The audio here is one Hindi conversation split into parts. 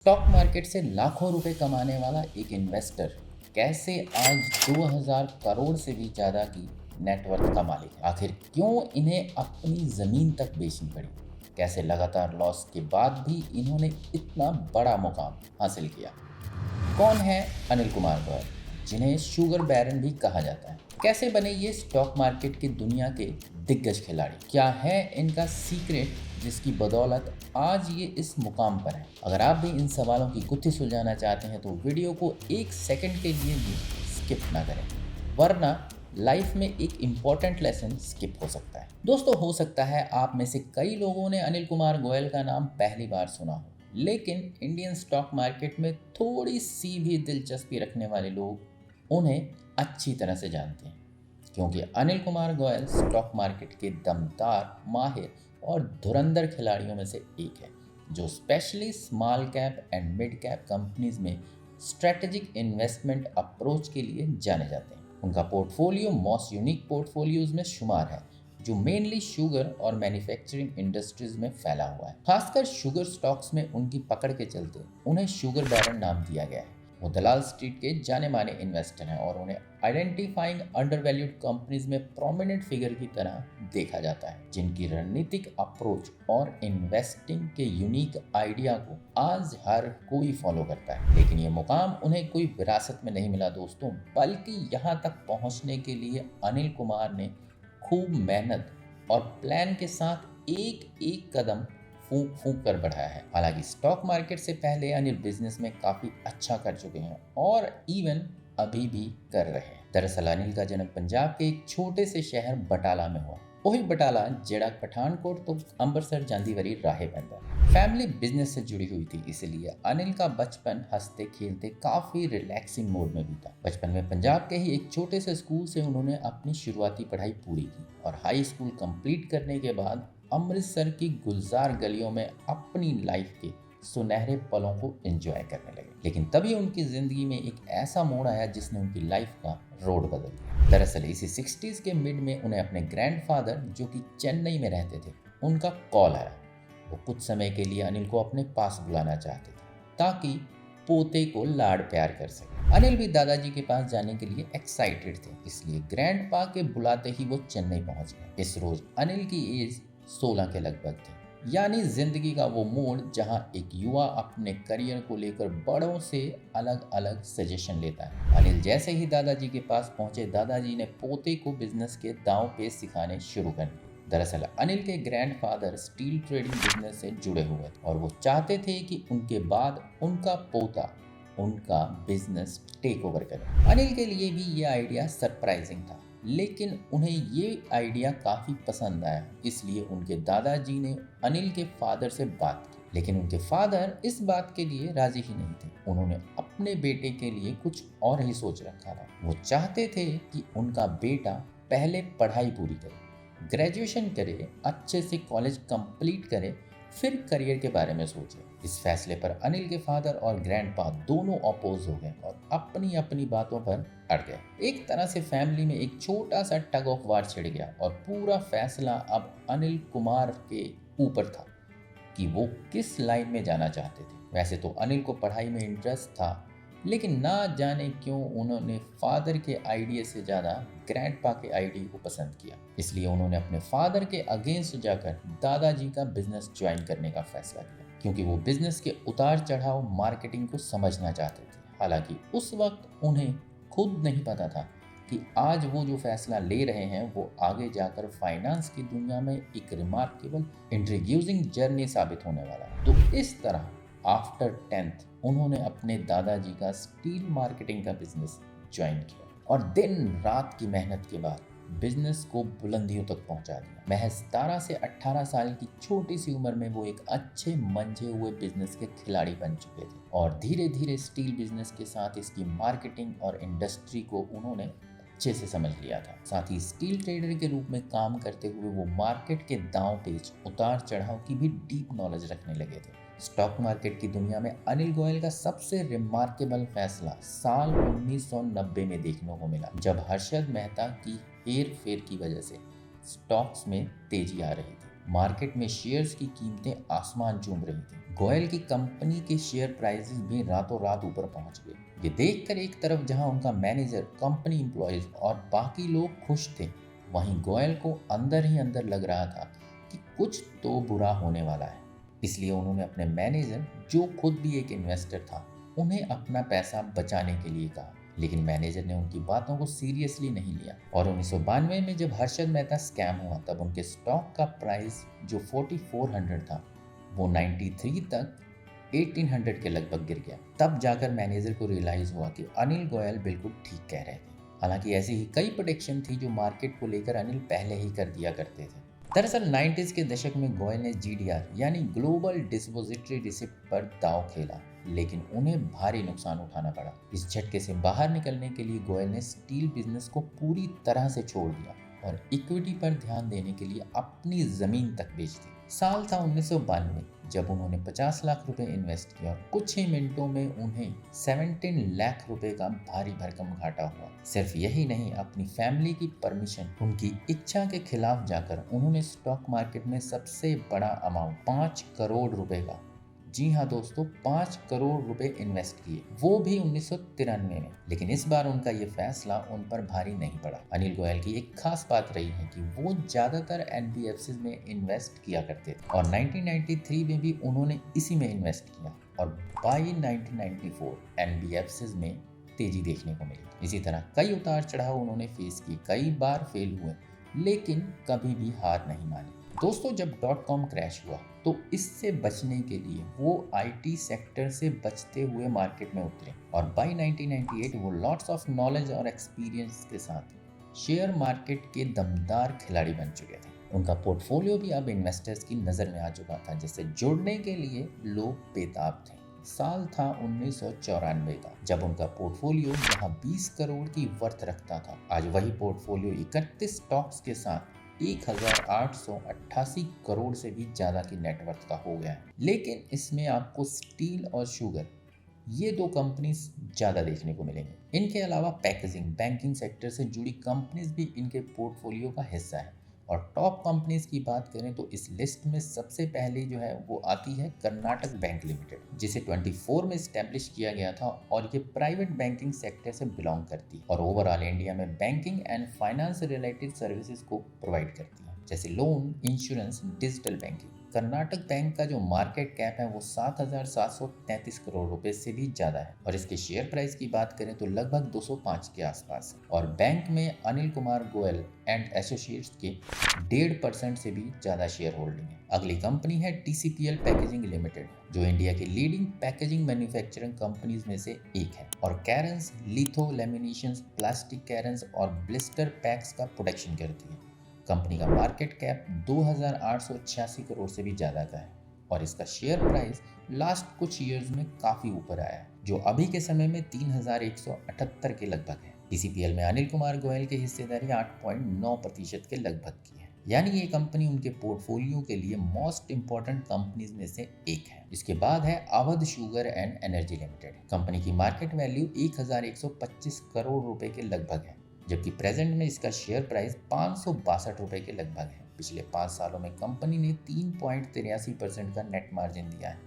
स्टॉक मार्केट से लाखों रुपए कमाने वाला एक इन्वेस्टर कैसे आज 2000 करोड़ से भी ज़्यादा की नेटवर्थ का मालिक है। आखिर क्यों इन्हें अपनी ज़मीन तक बेचनी पड़ी? कैसे लगातार लॉस के बाद भी इन्होंने इतना बड़ा मुकाम हासिल किया? कौन है अनिल कुमार गोयल, जिन्हें शुगर बैरन भी कहा जाता है? कैसे बने ये स्टॉक मार्केट की दुनिया के दिग्गज खिलाड़ी? क्या है इनका सीक्रेट जिसकी बदौलत आज ये इस मुकाम पर है? अगर आप भी इन सवालों की गुत्थी सुलझाना चाहते हैं तो वीडियो को एक सेकंड के लिए भी स्किप ना करें, वरना लाइफ में एक इम्पॉर्टेंट लेसन स्किप हो सकता है। दोस्तों, हो सकता है आप में से कई लोगों ने अनिल कुमार गोयल का नाम पहली बार सुना हो, लेकिन इंडियन स्टॉक मार्केट में थोड़ी सी भी दिलचस्पी रखने वाले लोग उन्हें अच्छी तरह से जानते हैं, क्योंकि अनिल कुमार गोयल स्टॉक मार्केट के दमदार, माहिर और धुरंधर खिलाड़ियों में से एक है, जो specially small cap and mid cap companies में स्ट्रेटेजिक इन्वेस्टमेंट अप्रोच के लिए जाने जाते हैं। उनका पोर्टफोलियो मोस्ट यूनिक पोर्टफोलियोज में शुमार है, जो मेनली शुगर और मैन्युफैक्चरिंग इंडस्ट्रीज में फैला हुआ है। खासकर शुगर स्टॉक्स में उनकी पकड़ के चलते उन्हें शुगर बैरन नाम दिया गया है। वो दलाल स्ट्रीट के जाने माने इन्वेस्टर हैं और उन्हें आइडेंटिफाइंग अंडरवैल्यूड कंपनीज में प्रोमिनेंट फिगर की तरह देखा जाता है, जिनकी रणनीतिक अप्रोच और इन्वेस्टिंग के यूनिक आइडिया को आज हर कोई फॉलो करता है। लेकिन ये मुकाम उन्हें कोई विरासत में नहीं मिला दोस्तों, बल्कि यहाँ तक पहुँचने के लिए अनिल कुमार ने खूब मेहनत और प्लान के साथ एक एक कदम फूंक फूंक कर बढ़ाया है। हालांकि स्टॉक मार्केट से पहले अनिल बिजनेस में काफ़ी अच्छा कर चुके हैं और इवन अभी भी कर रहे हैं। दरअसल अनिल का जन्म पंजाब के एक छोटे से शहर बटाला में हुआ। वही बटाला जेड़ा पठानकोट तो अंबरसर जांदी वरी राहे पैंदा। फैमिली बिजनेस से जुड़ी हुई थी, इसलिए अनिल का बचपन हंसते खेलते काफ़ी रिलैक्सिंग मोड में बीता। बचपन में पंजाब के ही एक छोटे से स्कूल से उन्होंने अपनी शुरुआती पढ़ाई पूरी की और हाई स्कूल कंप्लीट करने के बाद अमृतसर की गुलजार गलियों में अपनी लाइफ के सुनहरे पलों को एंजॉय करने लगे। लेकिन तभी उनकी जिंदगी में एक ऐसा मोड़ आया जिसने उनकी लाइफ का रोड बदल दिया। दरअसल इसी 60s के मिड में उन्हें अपने ग्रैंडफादर, जो कि चेन्नई में रहते थे, उनका कॉल आया। वो कुछ समय के लिए अनिल को अपने पास बुलाना चाहते थे ताकि पोते को लाड़ प्यार कर सके। अनिल भी दादाजी के पास जाने के लिए एक्साइटेड थे, इसलिए ग्रैंडपा के बुलाते ही वो चेन्नई पहुंच गए। इस रोज अनिल की एज 16 के लगभग थे, यानी जिंदगी का वो मोड़ जहां एक युवा अपने करियर को लेकर बड़ों से अलग अलग सजेशन लेता है। अनिल जैसे ही दादाजी के पास पहुंचे, दादाजी ने पोते को बिजनेस के दांव पेच सिखाने शुरू कर दिए। दरअसल अनिल के ग्रैंडफादर स्टील ट्रेडिंग बिजनेस से जुड़े हुए थे और वो चाहते थे कि उनके बाद उनका पोता उनका बिजनेस टेक ओवर करे। अनिल के लिए भी ये आइडिया सरप्राइजिंग था, लेकिन उन्हें ये आइडिया काफ़ी पसंद आया, इसलिए उनके दादाजी ने अनिल के फादर से बात की। लेकिन उनके फादर इस बात के लिए राजी ही नहीं थे। उन्होंने अपने बेटे के लिए कुछ और ही सोच रखा था। वो चाहते थे कि उनका बेटा पहले पढ़ाई पूरी करे, ग्रेजुएशन करे, अच्छे से कॉलेज कंप्लीट करे, फिर करियर के बारे में सोचे। इस फैसले पर अनिल के फादर और ग्रैंडपा दोनों अपोज हो गए और अपनी अपनी बातों पर अड़ गए। एक तरह से फैमिली में एक छोटा सा टग ऑफ वार छिड़ गया और पूरा फैसला अब अनिल कुमार के ऊपर था कि वो किस लाइन में जाना चाहते थे। वैसे तो अनिल को पढ़ाई में इंटरेस्ट था, लेकिन ना जाने क्यों उन्होंने फादर के आइडिया से ज़्यादा ग्रैंडपा के आइडिया को पसंद किया। इसलिए उन्होंने अपने फादर के अगेंस्ट जाकर दादाजी का बिजनेस ज्वाइन करने का फैसला किया, क्योंकि वो बिजनेस के उतार चढ़ाव, मार्केटिंग को समझना चाहते थे। हालांकि उस वक्त उन्हें खुद नहीं पता था कि आज वो जो फैसला ले रहे हैं वो आगे जाकर फाइनेंस की दुनिया में एक रिमार्केबल इंट्रोड्यूसिंग जर्नी साबित होने वाला है। तो इस तरह आफ्टर 10th उन्होंने अपने दादाजी का स्टील मार्केटिंग का बिजनेस ज्वाइन किया और दिन रात की मेहनत के बाद बिजनेस को बुलंदियों तक पहुंचा दिया। महज 17 से 18 साल की छोटी सी उम्र में वो एक अच्छे मंझे हुए बिजनेस के खिलाड़ी बन चुके थे और धीरे धीरे स्टील बिजनेस के साथ इसकी मार्केटिंग और इंडस्ट्री को उन्होंने अच्छे से समझ लिया था। साथ ही स्टील ट्रेडर के रूप में काम करते हुए वो मार्केट के दांव पेच, उतार चढ़ाव की भी डीप नॉलेज रखने लगे थे। स्टॉक मार्केट की दुनिया में अनिल गोयल का सबसे रिमार्केबल फैसला साल 1990 में देखने को मिला, जब हर्षद मेहता की हेर फेर की वजह से स्टॉक्स में तेजी आ रही थी। मार्केट में शेयर्स की कीमतें आसमान चूम रही थी। गोयल की कंपनी के शेयर प्राइसेस भी रातों रात ऊपर पहुंच गए। ये देखकर एक तरफ जहां उनका मैनेजर, कंपनी एम्प्लॉयज और बाकी लोग खुश थे, वहीं गोयल को अंदर ही अंदर लग रहा था कि कुछ तो बुरा होने वाला है। इसलिए उन्होंने अपने मैनेजर, जो खुद भी एक इन्वेस्टर था, उन्हें अपना पैसा बचाने के लिए कहा। लेकिन मैनेजर ने उनकी बातों को सीरियसली नहीं लिया और 1992 में जब हर्षद मेहता स्कैम हुआ, तब उनके स्टॉक का प्राइस जो 4400 था, वो 93 तक 1800 के लगभग गिर गया। तब जाकर मैनेजर को रियलाइज हुआ कि अनिल गोयल बिल्कुल ठीक कह रहे थे। हालांकि ऐसी ही कई प्रेडिक्शन थी जो मार्केट को लेकर अनिल पहले ही कर दिया करते थे। दरअसल 90s के दशक में गोयल ने जीडीआर यानी ग्लोबल डिपॉजिटरी रिसिप्ट पर दांव खेला, लेकिन उन्हें भारी नुकसान उठाना पड़ा। इस झटके से बाहर निकलने के लिए गोयल ने स्टील बिजनेस को पूरी तरह से छोड़ दिया और इक्विटी पर ध्यान देने के लिए अपनी जमीन तक बेच दी। साल था 1992 जब उन्होंने 50 लाख रुपए इन्वेस्ट किया और कुछ ही मिनटों में उन्हें 17 लाख रुपए का भारी भरकम घाटा हुआ। सिर्फ यही नहीं, अपनी फैमिली की परमिशन, उनकी इच्छा के खिलाफ जाकर उन्होंने स्टॉक मार्केट में सबसे बड़ा अमाउंट 5 करोड़ रुपए का, जी हाँ दोस्तों, 5 करोड़ रुपए इन्वेस्ट किए, वो भी 1993 में। लेकिन इस बार उनका ये फैसला उन पर भारी नहीं पड़ा। अनिल गोयल की एक खास बात रही है कि वो ज्यादातर एनबीएफसी में इन्वेस्ट किया करते थे और 1993 में भी उन्होंने इसी में इन्वेस्ट किया और बाई 1994 एनबीएफसी में तेजी देखने को मिली। इसी तरह कई उतार चढ़ाव उन्होंने फेस किए, कई बार फेल हुए, लेकिन कभी भी हार नहीं मानी। दोस्तों, जब .com क्रैश हुआ तो इससे बचने के लिए वो आईटी सेक्टर से बचते हुए मार्केट में उतरे और बाई 1998 वो लॉट्स ऑफ नॉलेज और एक्सपीरियंस के साथ शेयर मार्केट के दमदार खिलाड़ी बन चुके थे। उनका पोर्टफोलियो भी अब इन्वेस्टर्स की नज़र में आ चुका था, जिससे जुड़ने के लिए लोग बेताब थे। साल था 1994 का, जब उनका पोर्टफोलियो जहां 20 करोड़ की वर्थ रखता था, आज वही पोर्टफोलियो 31 स्टॉक्स के साथ 1888 करोड़ से भी ज्यादा की नेटवर्थ का हो गया है। लेकिन इसमें आपको स्टील और शुगर, ये दो कंपनीज ज्यादा देखने को मिलेंगे। इनके अलावा पैकेजिंग, बैंकिंग सेक्टर से जुड़ी कंपनीज भी इनके पोर्टफोलियो का हिस्सा है। और टॉप कंपनीज की बात करें तो इस लिस्ट में सबसे पहले जो है वो आती है कर्नाटक बैंक लिमिटेड, जिसे 24 में स्टैब्लिश किया गया था और ये प्राइवेट बैंकिंग सेक्टर से बिलोंग करती है और ओवरऑल इंडिया में banking and finance related services को प्रोवाइड करती है, जैसे loan, insurance, digital banking. Karnataka bank का जो मार्केट कैप है वो 7,733 करोड़ रुपए से भी ज्यादा है और इसके शेयर प्राइस की बात करें तो लगभग 205 के आसपास है। और बैंक में अनिल कुमार गोयल एंड एसोसिएट्स के 1.5% से भी ज्यादा शेयर होल्डिंग है। अगली कंपनी है टीसीपीएल पैकेजिंग लिमिटेड, जो इंडिया की लीडिंग पैकेजिंग मैन्युफैक्चरिंग कंपनीज में से एक है और कैरन्स, लिथो लैमिनेशंस, प्लास्टिक कैरन्स और ब्लिस्टर पैक्स का प्रोडक्शन करती है। कंपनी का मार्केट कैप 2,886 करोड़ से भी ज्यादा का है और इसका शेयर प्राइस लास्ट कुछ ईयर्स में काफी ऊपर आया है, जो अभी के समय में 3,178 के लगभग है। टीसीपीएल में अनिल कुमार गोयल की हिस्सेदारी 8.9% के लगभग की है, यानी ये कंपनी उनके पोर्टफोलियो के लिए मोस्ट इंपॉर्टेंट कंपनीज में से एक है। इसके बाद है Awadh sugar and energy limited. Company की मार्केट वैल्यू 1,125 करोड़ रुपए के लगभग है, जबकि प्रेजेंट में इसका शेयर प्राइस 562 रुपए के लगभग है। पिछले 5 सालों में कंपनी ने 3.83% का नेट मार्जिन दिया है,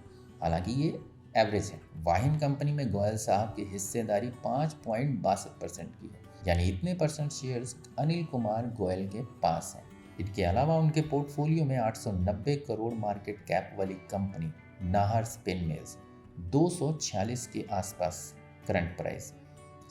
हालांकि ये एवरेज है। वाहिन कंपनी में गोयल साहब की हिस्सेदारी 5.62% की है, यानी इतने परसेंट शेयर्स अनिल कुमार गोयल के पास हैं। इनके अलावा उनके पोर्टफोलियो में 890 करोड़ मार्केट कैप वाली कंपनी नाहर स्पिन मिल्स, 246 के आसपास करंट प्राइस,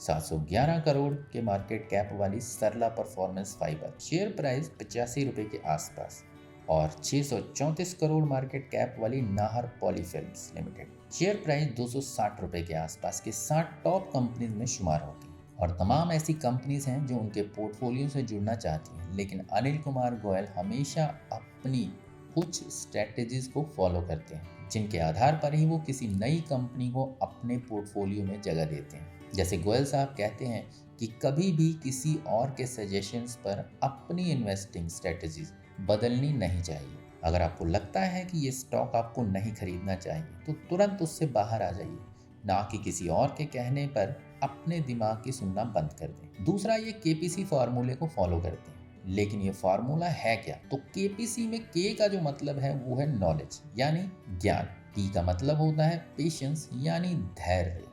711 करोड़ के मार्केट कैप वाली सरला परफॉर्मेंस फाइबर, शेयर प्राइस 85 रुपए के आसपास, और 634 करोड़ मार्केट कैप वाली नाहर पॉलीफिल्म्स लिमिटेड, शेयर प्राइस 260 रुपए के आसपास के 60 टॉप कंपनीज में शुमार होती है। और तमाम ऐसी कंपनीज हैं जो उनके पोर्टफोलियो से जुड़ना चाहती हैं, लेकिन अनिल कुमार गोयल हमेशा अपनी कुछ स्ट्रेटेजीज को फॉलो करते हैं, जिनके आधार पर ही वो किसी नई कंपनी को अपने पोर्टफोलियो में जगह देते हैं। जैसे गोयल साहब कहते हैं कि कभी भी किसी और के सजेशंस पर अपनी इन्वेस्टिंग स्ट्रेटजीज बदलनी नहीं चाहिए। अगर आपको लगता है कि ये स्टॉक आपको नहीं खरीदना चाहिए तो तुरंत उससे बाहर आ जाइए, ना कि किसी और के कहने पर अपने दिमाग की सुनना बंद कर दें। दूसरा, ये केपीसी फार्मूले को फॉलो करते हैं। लेकिन ये फार्मूला है क्या? तो केपीसी में के का जो मतलब है वो है नॉलेज यानी ज्ञान, पी का मतलब होता है पेशेंस यानी धैर्य,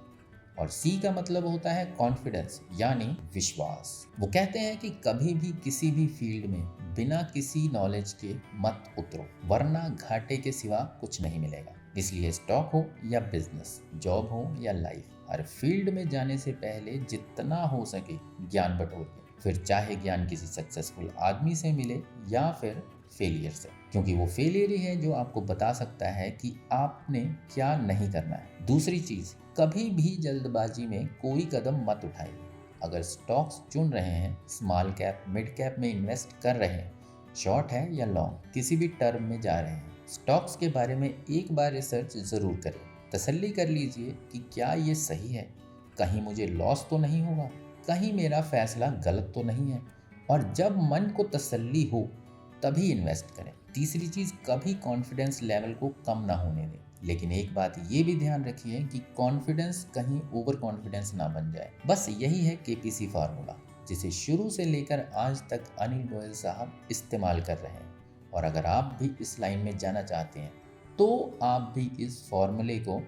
और सी का मतलब होता है कॉन्फिडेंस यानी विश्वास। वो कहते हैं कि कभी भी किसी भी फील्ड में बिना किसी नॉलेज के मत उतरो, वरना घाटे के सिवा कुछ नहीं मिलेगा। इसलिए स्टॉक हो या बिजनेस, जॉब हो या लाइफ, हर फील्ड में जाने से पहले जितना हो सके ज्ञान बटोरिए, फिर चाहे ज्ञान किसी सक्सेसफुल आदमी से मिले या फिर फेलियर से, क्योंकि वो फेलियर ही है जो आपको बता सकता है कि आपने क्या नहीं करना है। दूसरी चीज, कभी भी जल्दबाजी में कोई कदम मत उठाइए। अगर स्टॉक्स चुन रहे हैं, स्मॉल कैप मिड कैप में इन्वेस्ट कर रहे हैं, शॉर्ट है या लॉन्ग, किसी भी टर्म में जा रहे हैं, स्टॉक्स के बारे में एक बार रिसर्च जरूर करें। तसल्ली कर लीजिए कि क्या ये सही है, कहीं मुझे लॉस तो नहीं होगा, कहीं मेरा फैसला गलत तो नहीं है, और जब मन को तसल्ली हो तभी इन्वेस्ट करें। तीसरी चीज़, कभी कॉन्फिडेंस लेवल को कम ना होने दें, लेकिन एक बात ये भी ध्यान रखिए कि कॉन्फिडेंस कहीं ओवर कॉन्फिडेंस ना बन जाए। बस यही है केपीसी फार्मूला, जिसे शुरू से लेकर आज तक अनिल गोयल साहब इस्तेमाल कर रहे हैं। और अगर आप भी इस लाइन में जाना चाहते हैं तो आप भी इस फॉर्मूले को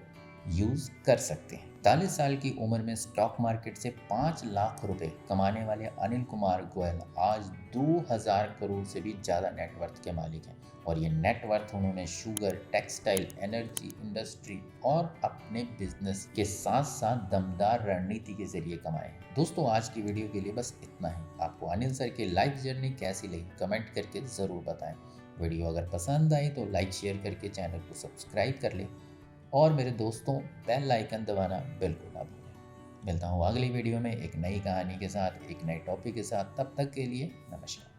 यूज कर सकते हैं। 40 साल की उम्र में स्टॉक मार्केट से 5 लाख रुपए कमाने वाले अनिल कुमार गोयल आज 2000 करोड़ से भी ज़्यादा नेटवर्थ के मालिक हैं, और ये नेटवर्थ उन्होंने शुगर, टेक्सटाइल, एनर्जी इंडस्ट्री और अपने बिजनेस के साथ साथ दमदार रणनीति के जरिए कमाए हैं। दोस्तों, आज की वीडियो के लिए बस इतना ही। आपको अनिल सर की लाइफ जर्नी कैसी लगी कमेंट करके ज़रूर बताएं। वीडियो अगर पसंद आई तो लाइक शेयर करके चैनल को सब्सक्राइब कर लें, और मेरे दोस्तों बेल आइकन दबाना बिल्कुल ना भूलें। मिलता हूँ अगली वीडियो में एक नई कहानी के साथ, एक नए टॉपिक के साथ। तब तक के लिए नमस्कार।